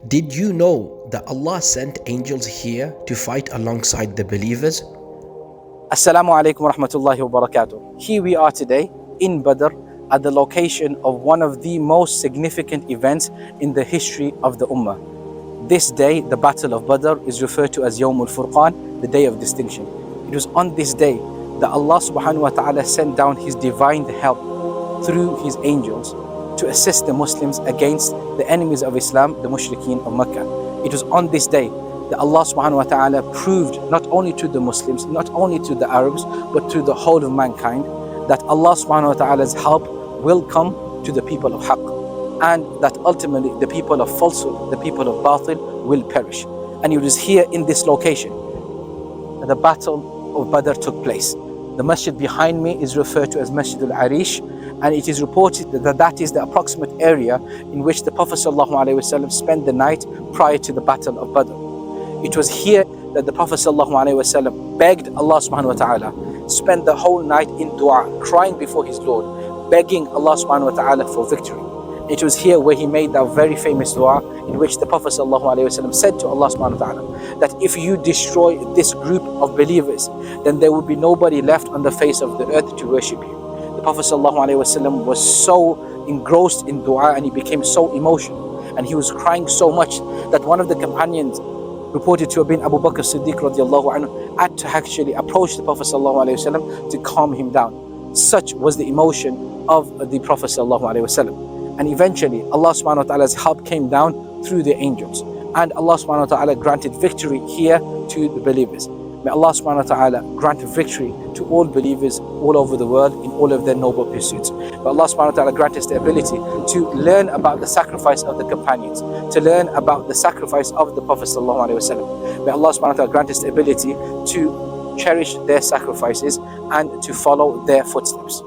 Did you know that Allah sent angels here to fight alongside the believers? Assalamu alaikum wa rahmatullahi wa barakatuh. Here we are today in Badr at the location of one of the most significant events in the history of the Ummah. This day, the Battle of Badr, is referred to as Yawm al-Furqan, the day of distinction. It was on this day that Allah subhanahu wa ta'ala sent down His divine help through His angels to assist the Muslims against the enemies of Islam, the Mushrikeen of Makkah. It was on this day that Allah subhanahu wa ta'ala proved not only to the Muslims, not only to the Arabs, but to the whole of mankind, that Allah subhanahu wa ta'ala's help will come to the people of Haqq, and that ultimately the people of falsehood, the people of Batil will perish. And it was here in this location that the Battle of Badr took place. The masjid behind me is referred to as Masjid Areesh, and it is reported that that is the approximate area in which the Prophet ﷺ spent the night prior to the Battle of Badr. It was here that the Prophet ﷺ begged Allah subhanahu wa ta'ala, spent the whole night in dua, crying before his Lord, begging Allah subhanahu wa ta'ala for victory. It was here where he made that very famous dua in which the Prophet ﷺ said to Allah subhanahu wa ta'ala that if you destroy this group of believers, then there will be nobody left on the face of the earth to worship you. The Prophet ﷺ was so engrossed in dua and he became so emotional and he was crying so much that one of the companions, reported to have been Abu Bakr Siddiq radiallahu anhu, had to actually approach the Prophet ﷺ to calm him down. Such was the emotion of the Prophet ﷺ. And eventually Allah subhanahu wa ta'ala's help came down through the angels, and Allah subhanahu wa ta'ala granted victory here to the believers. May Allah subhanahu wa ta'ala grant victory to all believers all over the world in all of their noble pursuits. May Allah subhanahu wa ta'ala grant us the ability to learn about the sacrifice of the companions, to learn about the sacrifice of the Prophet sallallahu alaihi wasallam. May Allah subhanahu wa ta'ala grant us the ability to cherish their sacrifices and to follow their footsteps.